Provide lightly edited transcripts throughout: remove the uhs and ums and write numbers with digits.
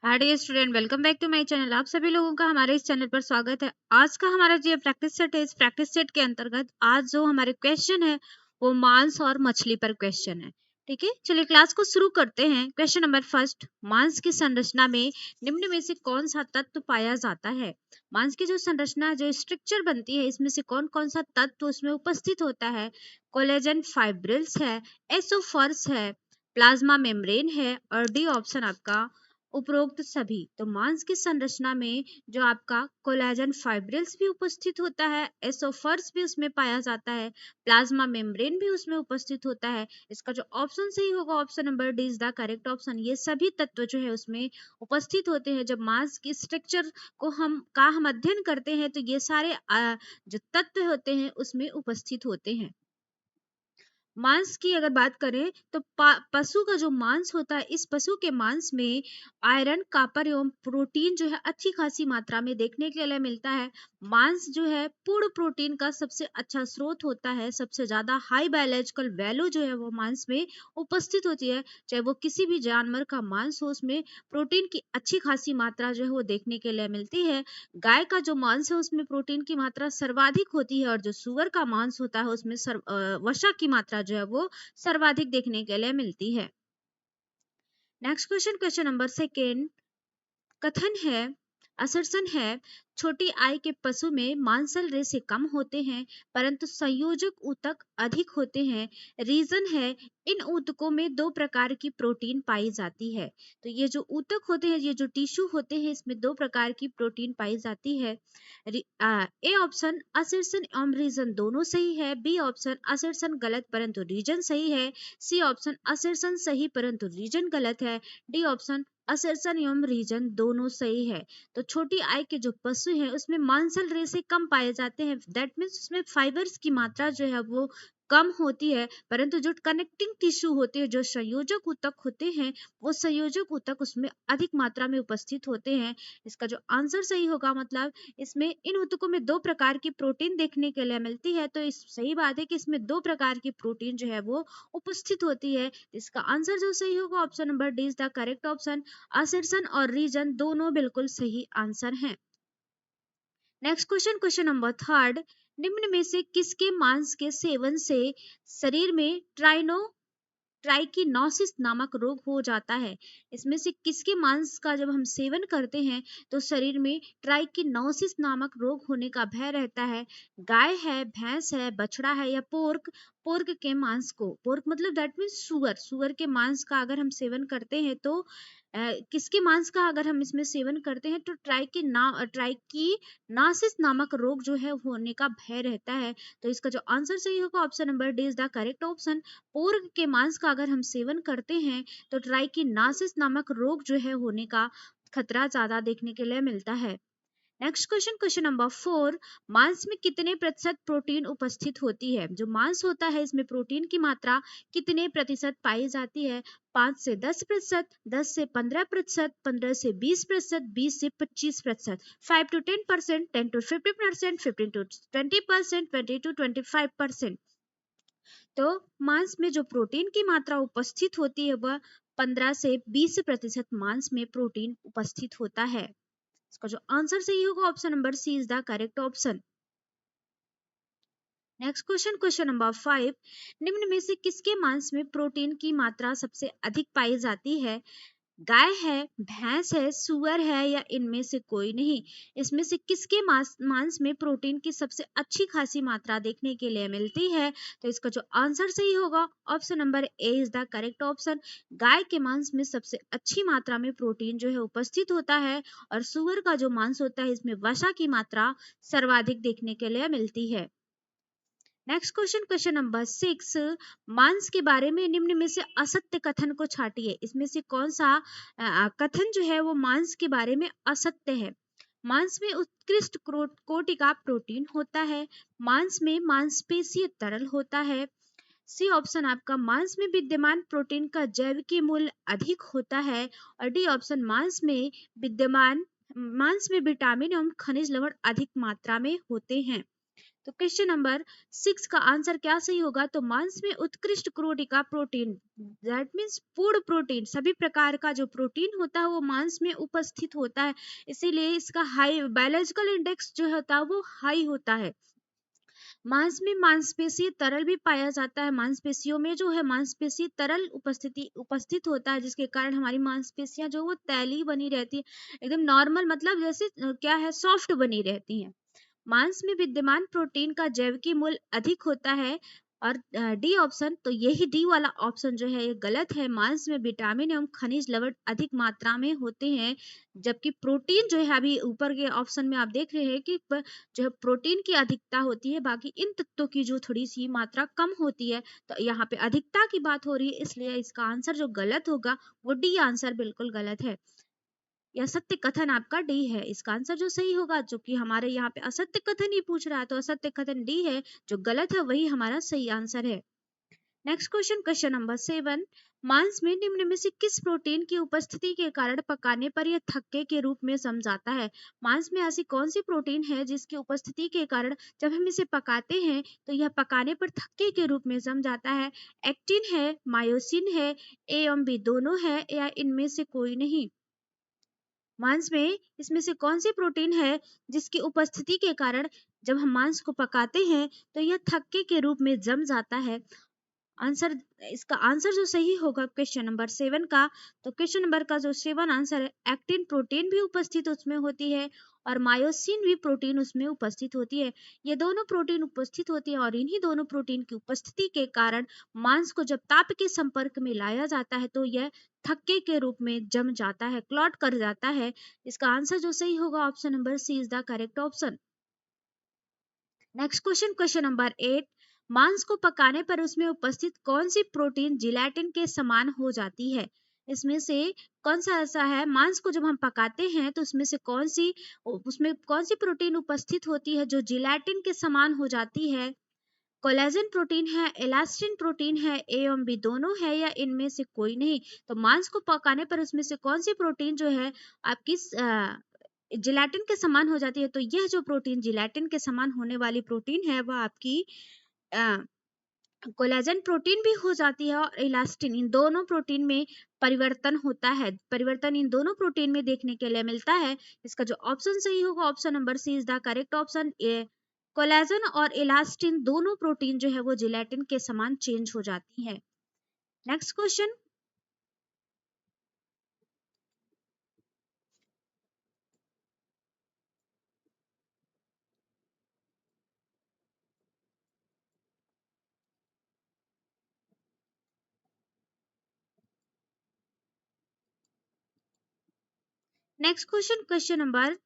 Dear student, welcome back to my channel. आप सभी लोगों का हमारे इस चैनल पर स्वागत है। आज का हमारा जो प्रैक्टिस सेट है, इस प्रैक्टिस सेट के अंतर्गत आज जो हमारे क्वेश्चन है वो मांस और मछली पर क्वेश्चन है। ठीक है, चलिए क्लास को शुरू करते हैं। क्वेश्चन नंबर फर्स्ट, मांस की संरचना में निम्न में से कौन सा तत्व पाया जाता है? मांस की जो संरचना, जो स्ट्रक्चर बनती है, इसमें से कौन कौन सा तत्व उसमें उपस्थित होता है? कोलेजन फाइब्रिल्स है, एसोफर्स है, प्लाज्मा मेम्ब्रेन है और डी ऑप्शन आपका उपरोक्त सभी। तो मांस की संरचना में जो आपका कोलेजन फाइब्रिल्स भी उपस्थित होता है, एसोफर्स भी उसमें पाया जाता है, प्लाज्मा मेम्ब्रेन भी उसमें उपस्थित होता है। इसका जो ऑप्शन सही होगा, option number D is the correct option. ये सभी तत्व जो है उसमें उपस्थित होते हैं। जब मांस की स्ट्रक्चर को हम अध्ययन करते हैं तो ये सारे जो तत्व होते हैं उसमें उपस्थित होते हैं। मांस की अगर बात करें तो पशु का जो मांस होता है, इस पशु के मांस में आयरन, कॉपर एवं प्रोटीन जो है अच्छी खासी मात्रा में देखने के लिए मिलता है। मांस जो है पूर्ण प्रोटीन का सबसे अच्छा स्रोत होता है। सबसे ज्यादा हाई बायोलॉजिकल वैल्यू जो है वो मांस में उपस्थित होती है। चाहे वो किसी भी जानवर का मांस हो, उसमें प्रोटीन की अच्छी खासी मात्रा जो है वो देखने के लिए मिलती है। गाय का जो मांस है उसमें प्रोटीन की मात्रा सर्वाधिक होती है और जो सुअर का मांस होता है उसमें वसा की मात्रा जो है वो सर्वाधिक देखने के लिए मिलती है। Next question, question number second, कथन है, असर्शन है, छोटी आय के पशु में मांसल रेशे कम होते हैं परंतु संयोजक ऊतक अधिक होते हैं। रीजन है, इन ऊतकों में दो प्रकार की प्रोटीन पाई जाती है। तो ये जो ऊतक होते हैं, ये जो टिश्यू होते हैं, इसमें दो प्रकार की प्रोटीन पाई जाती है। ए ऑप्शन असर्शन एवं रीजन दोनों सही है। बी ऑप्शन असर्शन गलत परंतु रीजन सही है। सी ऑप्शन असर्शन सही परंतु रीजन गलत है। डी ऑप्शन असर्शन एवं रीजन दोनों सही है। तो छोटी आय के जो पशु हैं उसमें मांसल रेशे कम पाए जाते हैं। दैट मीन्स उसमें फाइबर्स की मात्रा जो है वो कम होती है, परंतु जो कनेक्टिंग टिश्यू होते हैं, जो संयोजक ऊतक होते हैं, वो संयोजक ऊतक उसमें अधिक मात्रा में उपस्थित होते हैं। इसका जो आंसर सही होगा, मतलब इसमें इन ऊतकों में दो प्रकार की प्रोटीन देखने के लिए मिलती है। तो इस सही बात है कि इसमें दो प्रकार की प्रोटीन जो है वो उपस्थित होती है। इसका आंसर जो सही होगा, option number D is the correct option. Assertion और रीजन दोनों बिल्कुल सही आंसर हैं। Next question, question number third, निम्न में से किसके मांस के सेवन से शरीर में ट्राइकिनोसिस नामक रोग हो जाता है? इसमें से किसके मांस का जब हम सेवन करते हैं तो शरीर में ट्राइकिनोसिस नामक रोग होने का भय रहता है? गाय है, भैंस है, बछड़ा है या पोर्क? पोर्क के मांस को, पोर्क मतलब दैट मीन्स सुअर, सुअर के मांस का अगर हम सेवन करते हैं तो किसके मांस का अगर हम इसमें सेवन करते हैं तो ट्राइकिनासिस नामक रोग जो है होने का भय रहता है। तो इसका जो आंसर सही होगा, option number D is the correct option. Pork के मांस का अगर हम सेवन करते हैं तो ट्राइकिनासिस नामक रोग जो है होने का खतरा ज्यादा देखने के लिए मिलता है। Next question, question number four, मांस में कितने प्रतिशत प्रोटीन उपस्थित होती है? जो मांस होता है इसमें प्रोटीन की मात्रा कितने प्रतिशत पाई जाती है? 5 से 10%, 10 से 15%, 15 से 20%, 20 से 25%, 5 to 10%, 10 to 50%, 15 to 20%, 20 to 25%। तो मांस में जो प्रोटीन की मात्रा उपस्थित होती है वह 15 से 20% मांस में प्रोटीन उपस्थित होता है। इसका जो आंसर सही होगा, option number C is the correct option. Next question, question number 5, निम्न में से किसके मांस में प्रोटीन की मात्रा सबसे अधिक पाई जाती है? गाय है, भैंस है, सुअर है या इनमें से कोई नहीं? इसमें से किसके मांस में प्रोटीन की सबसे अच्छी खासी मात्रा देखने के लिए मिलती है? तो इसका जो आंसर सही होगा, option number A is the correct option. गाय के मांस में सबसे अच्छी मात्रा में प्रोटीन जो है उपस्थित होता है और सुअर का जो मांस होता है इसमें वसा की मात्रा सर्वाधिक देखने के लिए मिलती है। नेक्स्ट क्वेश्चन, क्वेश्चन नंबर 6, मांस के बारे में निम्न में से असत्य कथन को छाटिए। इसमें से कौन सा कथन जो है वो मांस के बारे में असत्य है? मांस में उत्कृष्ट कोटि का प्रोटीन होता है। मांस में मांसपेशीय तरल होता है। सी ऑप्शन आपका, मांस में विद्यमान प्रोटीन का जैविकीय मूल्य अधिक होता है। और डी ऑप्शन, मांस में विटामिन एवं खनिज लवण अधिक मात्रा में होते हैं। तो क्वेश्चन नंबर 6 का आंसर क्या सही होगा? तो मांस में उत्कृष्ट कोटि प्रोटीन, दैट मीन्स पूर्ण प्रोटीन, सभी प्रकार का जो प्रोटीन होता है वो मांस में उपस्थित होता है, इसीलिए इसका हाई बायोलॉजिकल इंडेक्स जो होता है वो हाई होता है। मांस में मांसपेशीय तरल भी पाया जाता है, मांसपेशियों में जो है मांसपेशीय तरल उपस्थित होता है, जिसके कारण हमारी मांसपेशियां जो वो तैली बनी रहती है, एकदम नॉर्मल, मतलब जैसे क्या है, सॉफ्ट बनी रहती हैं। मांस में विद्यमान प्रोटीन का जैविकीय मूल्य अधिक होता है। और डी ऑप्शन, तो यही डी वाला ऑप्शन जो है ये गलत है। मांस में विटामिन एवं खनिज लवण अधिक मात्रा में होते हैं, जबकि प्रोटीन जो है, अभी ऊपर के ऑप्शन में आप देख रहे हैं कि जो है प्रोटीन की अधिकता होती है, बाकी इन तत्वों की जो थोड़ी सी मात्रा कम होती है। तो यहाँ पे अधिकता की बात हो रही है, इसलिए इसका आंसर जो गलत होगा वो डी आंसर बिल्कुल गलत है। यह सत्य कथन आपका डी है, इसका आंसर जो सही होगा, जो कि हमारे यहाँ पे असत्य कथन ही पूछ रहा है, तो असत्य कथन डी है, जो गलत है वही हमारा सही आंसर है। नेक्स्ट क्वेश्चन, क्वेश्चन नंबर 7, मांस में निम्न में से किस प्रोटीन की उपस्थिति के कारण पकाने पर यह थक्के के रूप में जम जाता है? मांस में ऐसी कौन सी प्रोटीन है जिसकी उपस्थिति के कारण जब हम इसे पकाते हैं तो यह पकाने पर थक्के के रूप में जम जाता है? एक्टिन है, मायोसिन है, ए एवं बी दोनों है, या इनमें से कोई नहीं? मांस में इसमें से कौन सी प्रोटीन है जिसकी उपस्थिति के कारण जब हम मांस को पकाते हैं तो यह थक्के के रूप में जम जाता है? आंसर, इसका आंसर जो सही होगा क्वेश्चन नंबर 7 का, तो क्वेश्चन नंबर का जो 7 आंसर है, एक्टिन प्रोटीन भी उपस्थित उसमें होती है और मायोसिन भी प्रोटीन उसमें उपस्थित होती है। ये दोनों प्रोटीन उपस्थित होती है और इन्हीं दोनों प्रोटीन की उपस्थिति के कारण मांस को जब ताप के संपर्क में लाया जाता है तो यह थक्के के रूप में जम जाता है, क्लॉट कर जाता है। इसका आंसर जो सही होगा option number C is the correct option. Next question, question number 8, मांस को पकाने पर उसमें उपस्थित कौन सी प्रोटीन जिलेटिन के समान हो जाती है? इसमें से कौन सा ऐसा है, मांस को जब हम पकाते हैं तो उसमें से उसमें कौन सी प्रोटीन उपस्थित होती है जो जिलेटिन के समान हो जाती है? कोलेजन प्रोटीन है, इलास्टिन प्रोटीन है, ए एवं बी दोनों है, या इनमें से कोई नहीं? तो मांस को पकाने पर उसमें से कौन सी प्रोटीन जो है आपकी जिलेटिन के समान हो जाती है? तो यह जो प्रोटीन जिलेटिन के समान होने वाली प्रोटीन है वह आपकी कोलेजन प्रोटीन भी हो जाती है और इलास्टिन, इन दोनों प्रोटीन में परिवर्तन होता है, परिवर्तन इन दोनों प्रोटीन में देखने के लिए मिलता है। इसका जो ऑप्शन सही होगा option number C is the correct option. Collagen और इलास्टिन दोनों प्रोटीन जो है वो जिलेटिन के समान चेंज हो जाती है। Next question, next question, question number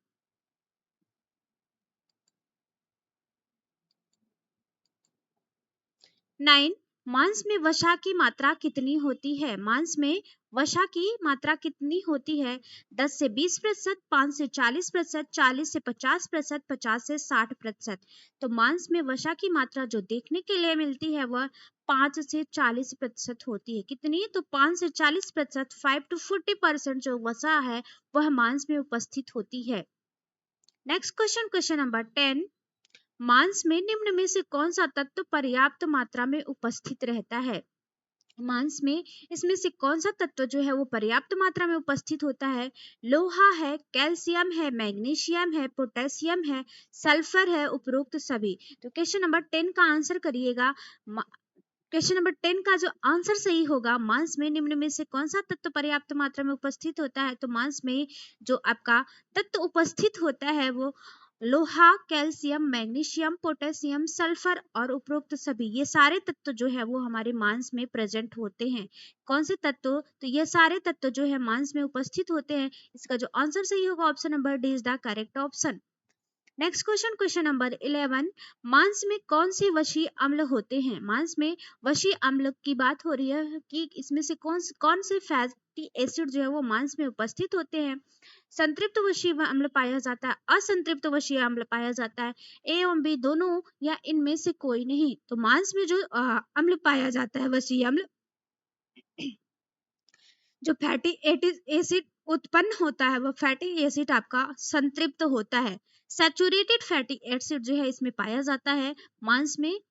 9, मांस में वसा की मात्रा कितनी होती है? मांस में वसा की मात्रा कितनी होती है? 10 से 20%, 5 से 40%, 40 से 50%, 50 से 60%। तो मांस में वसा की मात्रा जो देखने के लिए मिलती है वह 5 से 40% होती है। कितनी? तो 5 से 40%, 5 to 40% जो वसा है वह मांस में उपस्थित होती है। नेक्स्ट क्वेश्चन, क्वेश्चन नंबर 10, मांस में निम्न में से कौन सा तत्व पर्याप्त मात्रा में उपस्थित रहता है? मांस में इसमें से कौन सा तत्व जो है वो पर्याप्त मात्रा में उपस्थित होता है? लोहा है, कैल्शियम है, मैग्नीशियम है, पोटेशियम है, सल्फर है, उपरोक्त सभी। तो क्वेश्चन नंबर 10 का आंसर करिएगा। क्वेश्चन नंबर 10 का जो आंसर सही होगा, मांस में निम्न में से कौन सा तत्व पर्याप्त मात्रा में उपस्थित होता है? तो मांस में जो आपका तत्व उपस्थित होता है वो लोहा, कैल्शियम, मैग्नीशियम, पोटेशियम, सल्फर और उपरोक्त सभी, ये सारे तत्व जो है वो हमारे मांस में प्रेजेंट होते हैं। कौन से तत्व? तो ये सारे तत्व जो है मांस में उपस्थित होते हैं। इसका जो आंसर सही होगा option number D is the correct option. Next question, question number 11, मांस में कौन से वशीय अम्ल होते हैं? मांस में वशीय अम्ल की बात हो रही है कि इसमें से कौन से फैटी एसिड जो है वो मांस में उपस्थित होते हैं? संतृप्त वशीय अम्ल पाया जाता है, असंतृप्त वशीय अम्ल पाया जाता है, ए एवं बी दोनों, या इनमें से कोई नहीं? तो मांस में जो अम्ल पाया जाता है वशीय अम्ल, जो फैटी एसिड उत्पन्न होता है वो फैटी एसिड आपका संतृप्त होता है। सैचुरेटेड फैटी एसिड जो है इसमें पाया जाता है मांस में,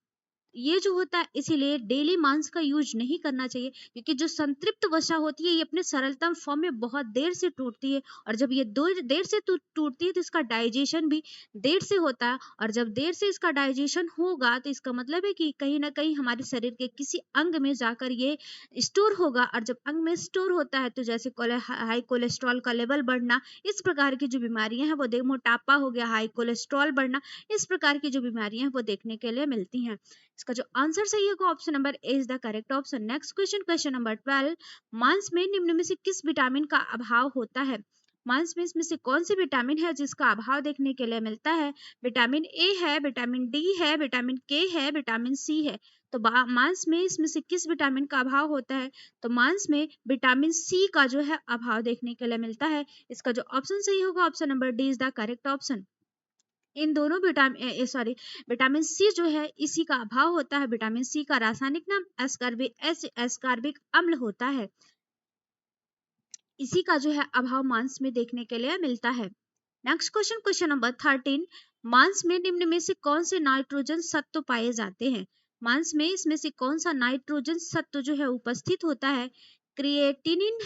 ये जो होता है, इसीलिए डेली मांस का यूज नहीं करना चाहिए, क्योंकि जो संतृप्त वसा होती है ये अपने सरलतम फॉर्म में बहुत देर से टूटती है, और जब ये देर से टूटती है तो इसका डाइजेशन भी देर से होता है, और जब देर से इसका डाइजेशन होगा तो इसका मतलब है कि कहीं ना कहीं हमारे शरीर के किसी अंग में जाकर ये स्टोर होगा, और जब अंग में स्टोर होता है तो जैसे हाई कोलेस्ट्रॉल का लेवल बढ़ना, इस प्रकार की जो बीमारियां हैं वो मोटापा हो गया, हाई कोलेस्ट्रॉल बढ़ना, इस प्रकार की जो बीमारियां हैं वो देखने के लिए मिलती हैं। इसका जो आंसर सही होगा option number A is the correct option. Next question, question number 12, मांस में निम्न में से किस विटामिन का अभाव होता है? मांस में इसमें से कौन सी विटामिन है जिसका अभाव देखने के लिए मिलता है? विटामिन ए है, विटामिन डी है, विटामिन के है, विटामिन सी है। तो मांस में इसमें से किस विटामिन का अभाव होता है? तो मांस में विटामिन सी का जो है अभाव देखने के लिए मिलता है। इसका जो ऑप्शन सही होगा option number D is the correct option. इन दोनों विटामिन सी जो है इसी का अभाव होता है। विटामिन सी का रासायनिक नाम एस्कॉर्बिक अम्ल होता है, इसी का जो है अभाव मांस में देखने के लिए मिलता है। नेक्स्ट क्वेश्चन, क्वेश्चन नंबर 13, मांस में निम्न में से कौन से नाइट्रोजन सत्व पाए जाते हैं? मांस में इसमें से कौन सा नाइट्रोजन सत्व जो है उपस्थित होता है? क्रिएटिनिन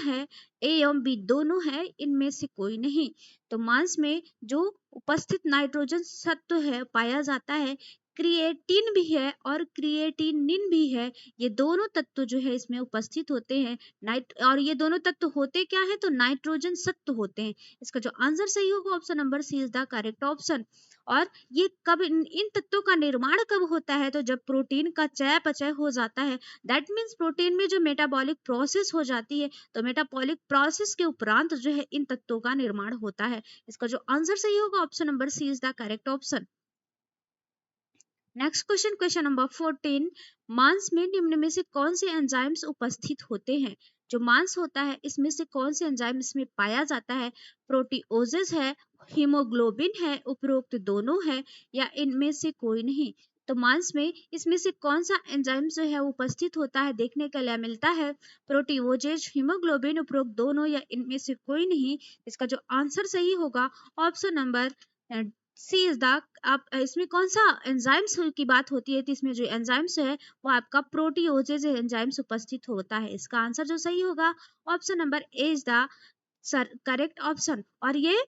है, ए एवं बी दोनों है, इनमें से कोई नहीं। तो मांस में जो उपस्थित नाइट्रोजन सत्व है पाया जाता है, क्रिएटिन भी है और क्रिएटिनिन भी है, ये दोनों तत्व जो है इसमें उपस्थित होते हैं। और ये दोनों तत्व होते क्या है? तो नाइट्रोजन सत्व होते हैं। इसका जो आंसर सही होगा option number C is the correct option. और ये कब इन तत्वों का निर्माण कब होता है? तो जब प्रोटीन का चयापचय हो जाता है, दैट मीन्स प्रोटीन में जो मेटाबॉलिक प्रोसेस हो जाती है, तो मेटाबॉलिक प्रोसेस के उपरांत जो है इन तत्वों का निर्माण होता है। इसका जो आंसर सही होगा option number C is the correct option. Next question, question number 14, मांस में निम्न में से कौन से एंजाइम्स उपस्थित होते हैं? जो मांस होता है इसमें से कौन से एंजाइम इसमें पाया जाता है? प्रोटीओजेस है, हीमोग्लोबिन है, उपरोक्त दोनों है, या इनमें से कोई नहीं? तो मांस में इसमें से कौन सा एंजाइम जो है उपस्थित होता है देखने के लिए मिलता है? प्रोटीओजेज, हीमोग्लोबिन, उपरोक्त दोनों, या इनमें से कोई नहीं? इसका जो आंसर सही होगा option number C is the. आप इसमें कौन सा एंजाइम्स की बात होती है? तो इसमें जो एंजाइम्स है वो आपका प्रोटीओजेज एंजाइम्स उपस्थित होता है। इसका आंसर जो सही होगा option number A is the correct option. और ये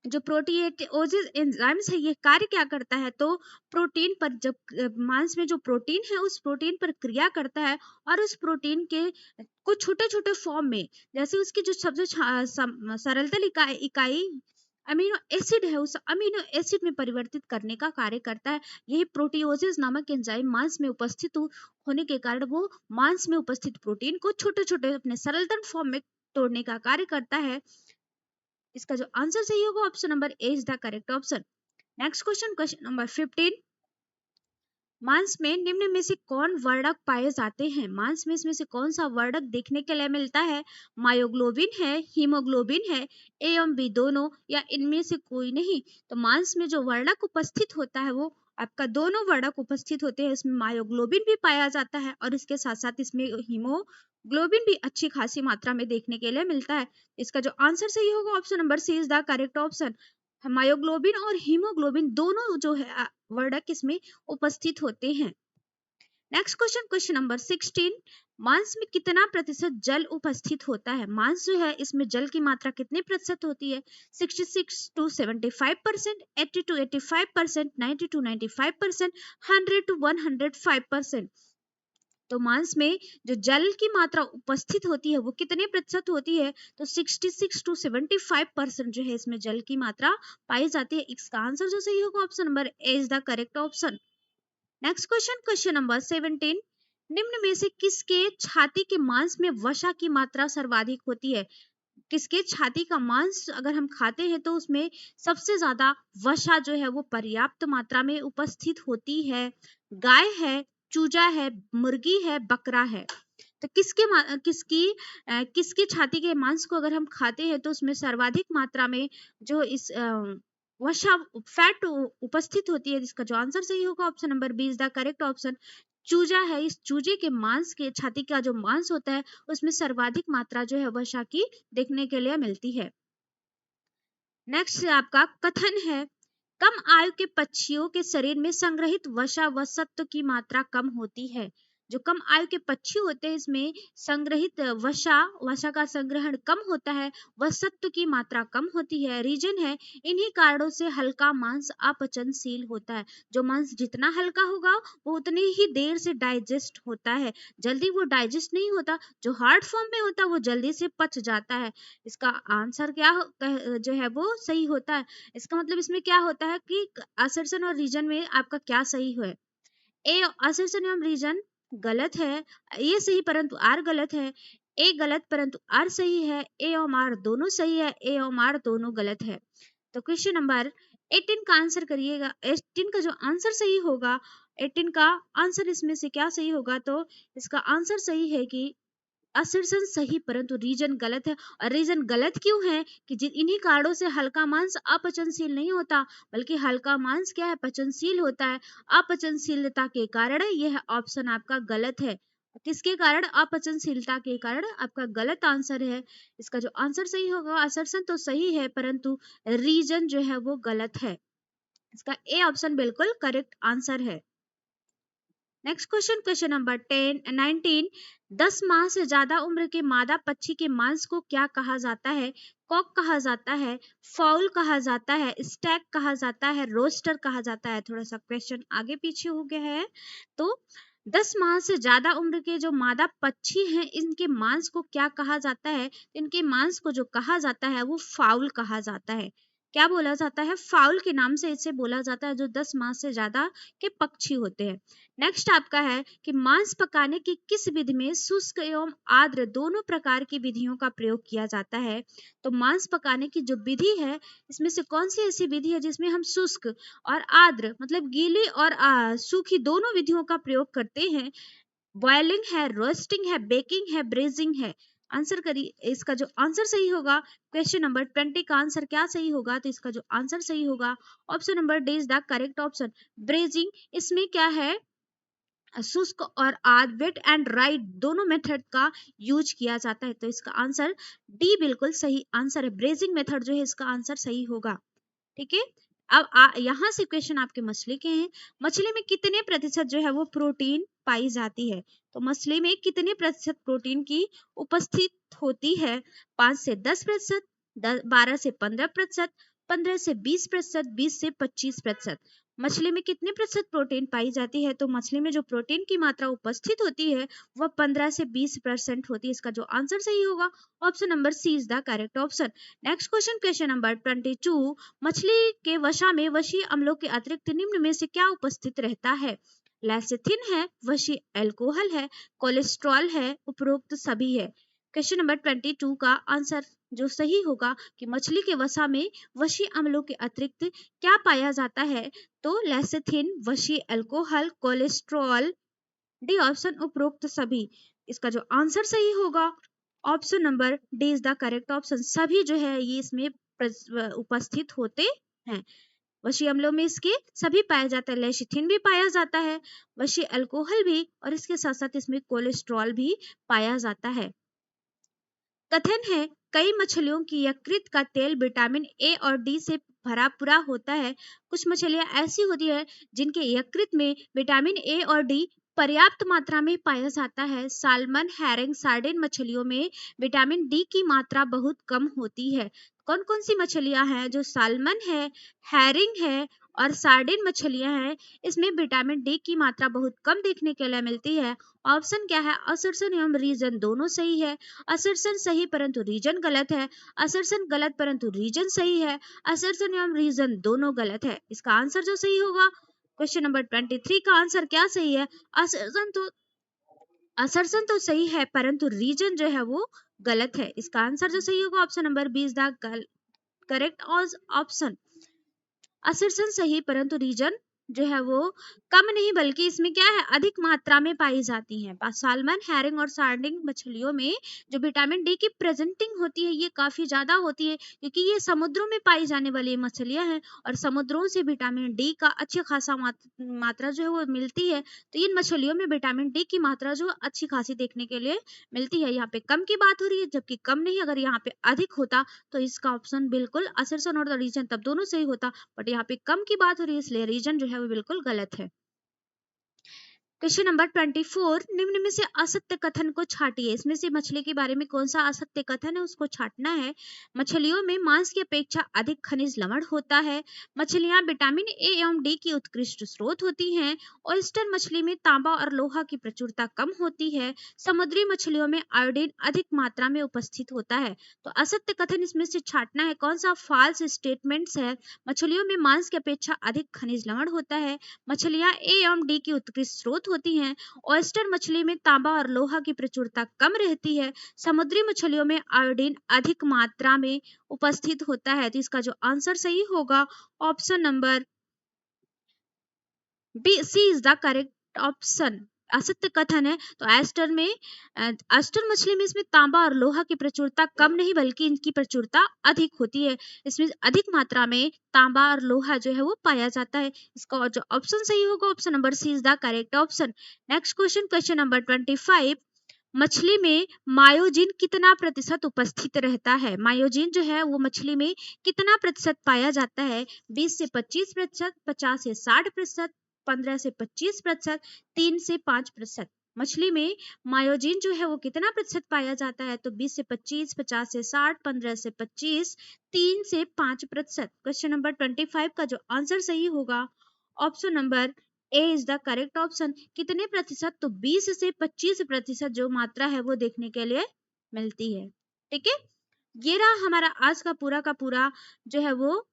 जो प्रोटीओजेज एंजाइम्स है ये कार्य क्या करता है? तो प्रोटीन पर जब मांस में जो प्रोटीन है उस प्रोटीन पर क्रिया करता है, और उस प्रोटीन के कुछ छोटे छोटे फॉर्म में, जैसे उसकी जो सबसे सरलतल इकाई अमीनो एसिड है, उस अमीनो एसिड में परिवर्तित करने का कार्य करता है। यही प्रोटीओजेज नामक एंजाइम मांस में उपस्थित होने के कारण वो मांस में उपस्थित प्रोटीन को छोटे छोटे अपने सरलतम फॉर्म में तोड़ने का कार्य करता है। इसका जो आंसर सही होगा option number A is the correct option. Next question, question number 15, मांस में निम्न में से कौन वर्णक पाए जाते हैं? मांस में इसमें से कौन सा वर्णक देखने के लिए मिलता है? मायोग्लोबिन है, हीमोग्लोबिन है, ए एवं बी दोनों, या इनमें से कोई नहीं? तो मांस में जो वर्णक उपस्थित होता है वो आपका दोनों वर्णक उपस्थित होते हैं। इसमें मायोग्लोबिन भी पाया जाता है और इसके साथ साथ इसमें हीमोग्लोबिन भी अच्छी खासी मात्रा में देखने के लिए मिलता है। इसका जो आंसर सही होगा option number C is the correct option. Myoglobin और हीमोग्लोबिन दोनों जो है वर्णक इसमें उपस्थित होते हैं। नेक्स्ट क्वेश्चन, क्वेश्चन नंबर 16, मांस में कितना प्रतिशत जल उपस्थित होता है? मांस जो है इसमें जल की मात्रा कितने प्रतिशत होती है? 66 to 75%, 80 to 85%, 90 to 95%, 100 to 105%। तो मांस में जो जल की मात्रा उपस्थित होती है वो कितने प्रतिशत होती है? तो 66 to 75% जो है इसमें जल की मात्रा पाई जाती है। इसका आंसर जो सही होगा option number A is the correct option. Next question, question number 17, निम्न में से किसके छाती के मांस में वसा की मात्रा सर्वाधिक होती है? किसके छाती का मांस अगर हम खाते हैं तो उसमें सबसे ज्यादा वसा जो है वो पर्याप्त मात्रा में उपस्थित होती है? गाय है, चूजा है, मुर्गी है, बकरा है? तो किसकी छाती के मांस को अगर हम खाते हैं तो उसमें सर्वाधिक मात्रा में जो इस वसा फैट उपस्थित होती है? जिसका जो आंसर सही होगा option number B is the correct option. चूजा है, इस चूजे के मांस के छाती का जो मांस होता है उसमें सर्वाधिक मात्रा जो है वसा की देखने के लिए मिलती है। नेक्स्ट आपका कथन है, कम आयु के पक्षियों के शरीर में संग्रहित वसा व सत्व की मात्रा कम होती है। जो कम आयु के पक्षी होते हैं इसमें संग्रहित वसा का संग्रहण कम होता है, व सत्व की मात्रा कम होती है। रीजन है, इन्हीं कारणों से हल्का मांस अपचनशील होता है। जो मांस जितना हल्का होगा वो उतनी ही देर से डाइजेस्ट होता है, जल्दी वो डाइजेस्ट नहीं होता। जो हार्ड फॉर्म में होता है वो जल्दी से पच जाता है। इसका आंसर क्या जो है वो सही होता है। इसका मतलब इसमें क्या होता है कि असर्शन और रीजन में आपका क्या सही है। ए असर्शन एवं रीजन गलत है, ये सही परंतु आर गलत है। ए गलत परंतु आर सही है। ए और आर दोनों सही है, ए और आर दोनों गलत है। तो क्वेश्चन नंबर 18 का आंसर करिएगा। 18 का जो आंसर सही होगा, 18 का आंसर इसमें से क्या सही होगा, तो इसका आंसर सही है कि असर्शन सही परंतु रीजन गलत है। और रीजन गलत क्यों है कि इन्हीं कारणों से हल्का मांस अपचनशील नहीं होता, बल्कि हल्का मांस क्या है, पचनशील होता है। अपचनशीलता के कारण यह ऑप्शन आपका गलत है। किसके कारण, अपचनशीलता के कारण आपका गलत आंसर है। इसका जो आंसर सही होगा, असर्शन तो सही है परंतु रीजन जो है वो गलत है। इसका ए ऑप्शन बिल्कुल करेक्ट आंसर है। नेक्स्ट क्वेश्चन, क्वेश्चन नंबर 19, 10 माह से ज्यादा उम्र के मादा पक्षी के मांस को क्या कहा जाता है। कॉक कहा जाता है, फाउल कहा जाता है, स्टैक कहा जाता है, रोस्टर कहा जाता है। थोड़ा सा क्वेश्चन आगे पीछे हो गया है। तो 10 माह से ज्यादा उम्र के जो मादा पक्षी हैं इनके मांस को क्या कहा जाता है। इनके मांस को जो कहा जाता है वो फाउल कहा जाता है। क्या बोला जाता है, फाउल के नाम से इसे बोला जाता है, जो 10 माह से ज्यादा के पक्षी होते हैं। नेक्स्ट आपका है कि मांस पकाने की किस विधि में शुष्क एवं आर्द्र दोनों प्रकार की विधियों का प्रयोग किया जाता है। तो मांस पकाने की जो विधि है इसमें से कौन सी ऐसी विधि है जिसमें हम शुष्क और आर्द्र मतलब गीली और सूखी दोनों विधियों का प्रयोग करते हैं। बॉयलिंग है, रोस्टिंग है, बेकिंग है, ब्रेजिंग है। आंसर करिए। इसका जो आंसर सही होगा, क्वेश्चन नंबर 20 का आंसर क्या सही होगा, तो इसका जो आंसर सही होगा option number D is the correct option, brazing. इसमें क्या है, शुष्क और आर्द्र वेट एंड राइट दोनों मेथड का यूज किया जाता है। तो इसका आंसर डी बिल्कुल सही आंसर है, ब्रेजिंग मेथड जो है इसका आंसर सही होगा। ठीक है। अब यहाँ से क्वेश्चन आपके मछली के हैं। मछली में कितने प्रतिशत जो है वो प्रोटीन पाई जाती है। तो मछली में कितने प्रतिशत प्रोटीन की उपस्थित होती है। 5 से 10%, 12 से 15%, 15 से 20%, 20 से 25%। मछली में कितने प्रतिशत प्रोटीन पाई जाती है। तो मछली में जो प्रोटीन की मात्रा उपस्थित होती है वह 15 से 20% होती है। इसका जो आंसर सही होगा option number C is the correct option. Next question, question number 22, मछली के वसा में वशीय अम्लों के अतिरिक्त निम्न में से क्या उपस्थित रहता है। लैसिथिन है, वशीय अल्कोहल है, कोलेस्ट्रॉल है, उपरोक्त सभी है। क्वेश्चन नंबर 22 का आंसर जो सही होगा कि मछली के वसा में वशीय अम्लों के अतिरिक्त क्या पाया जाता है। तो लैसिथिन, वशीय अल्कोहल, कोलेस्ट्रॉल, डी ऑप्शन उपरोक्त सभी। इसका जो आंसर सही होगा option number D is the correct option, सभी जो है ये इसमें उपस्थित होते हैं। वशीय अम्लों में इसके सभी पाया जाता है, लेशिथिन भी पाया जाता है, वशीय अल्कोहल भी, और इसके साथ साथ इसमें कोलेस्ट्रॉल भी पाया जाता है। कथन है, कई मछलियों की यकृत का तेल विटामिन ए और डी से भरा पूरा होता है। कुछ मछलियां ऐसी होती है जिनके यकृत में विटामिन ए और डी पर्याप्त मात्रा में पाया जाता है। साल्मन, हैरिंग, सार्डिन मछलियों में विटामिन डी की मात्रा बहुत कम होती है। कौन कौन सी मछलियां हैं, जो साल्मन है, हैरिंग है और सार्डिन मछलियां हैं, इसमें विटामिन डी की मात्रा बहुत कम देखने के लिए मिलती है। ऑप्शन क्या है, असर्शन एवं रीजन दोनों सही है। असर्शन सही परंतु रीजन गलत है। असर्शन गलत परंतु रीजन सही है। असर्शन एवं रीजन दोनों गलत है। इसका आंसर जो सही होगा, क्वेश्चन नंबर 23 का आंसर क्या सही है, असर्शन तो सही है परंतु रीजन जो है वो गलत है। इसका आंसर जो सही होगा option number 20 the correct option. Assertion सही परंतु रीजन जो है वो कम नहीं बल्कि इसमें क्या है, अधिक मात्रा में पाई जाती हैं। सालमन, हैरिंग और सार्डिन मछलियों में जो विटामिन डी की प्रेजेंटिंग होती है ये काफी ज्यादा होती है, क्योंकि ये समुद्रों में पाई जाने वाली मछलियां हैं और समुद्रों से विटामिन डी का अच्छी खासा मात्रा जो है वो मिलती है। तो इन मछलियों में विटामिन डी की मात्रा जो अच्छी खासी देखने के लिए मिलती है। यहाँ पे कम की बात हो रही है, जबकि कम नहीं, अगर यहाँ पे अधिक होता तो इसका ऑप्शन बिल्कुल असर्शन और द रीजन तब दोनों सही होता, बट यहाँ पे कम की बात हो रही है इसलिए रीजन जो है वो बिल्कुल गलत है। क्वेश्चन नंबर 24, निम्न में से असत्य कथन को छाटिए। इसमें से मछली के बारे में कौन सा असत्य कथन है उसको छाटना है। मछलियों में मांस की अपेक्षा अधिक खनिज लवण होता है। मछलियां विटामिन ए एवं डी की उत्कृष्ट स्रोत होती हैं। ऑयस्टर मछली में तांबा और लोहा की प्रचुरता कम होती है। समुद्री मछलियों में आयोडीन अधिक मात्रा में उपस्थित होता है। तो असत्य कथन इसमें से छाटना है, कौन सा फॉल्स स्टेटमेंट्स है। मछलियों में मांस की अपेक्षा अधिक खनिज लवण होता है। मछलियां ए एवं डी की उत्कृष्ट स्रोत होती हैं। ऑयस्टर मछली में तांबा और लोहा की प्रचुरता कम रहती है। समुद्री मछलियों में आयोडीन अधिक मात्रा में उपस्थित होता है। तो इसका जो आंसर सही होगा option number B, C is the correct option. असत्य कथन है तो एस्टर में एस्टर मछली में इसमें तांबा और लोहा की प्रचुरता कम नहीं बल्कि इनकी प्रचुरता अधिक होती है। इसमें अधिक मात्रा में तांबा और लोहा जो है वो पाया जाता है। इसका जो ऑप्शन सही होगा option number C is the correct option. Next question, question number 25, मछली में मायोजिन कितना प्रतिशत उपस्थित रहता है। मायोजिन जो है वो मछली में कितना प्रतिशत पाया जाता है। 20 से 25%, 50 से 60%, 15 से 25%, 3 से 5%। मछली में मायोजिन जो है वो कितना प्रतिशत पाया जाता है। तो 20 से 25, 50 से 60, 15 से 25, 3 से 5%। क्वेश्चन नंबर 25 का जो आंसर सही होगा option number A is the correct option. कितने प्रतिशत, तो 20 से 25% जो मात्रा है वो देखने के लिए मिलती है। ठीक है, ये रहा हमारा आज का पूरा जो है वो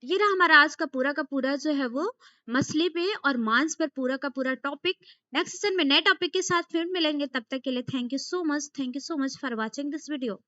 ये रहा हमारा आज का पूरा जो है वो मछली पे और मांस पर पूरा टॉपिक। नेक्स्ट सेशन में नए टॉपिक के साथ फिर मिलेंगे, तब तक के लिए thank you so much for watching this video.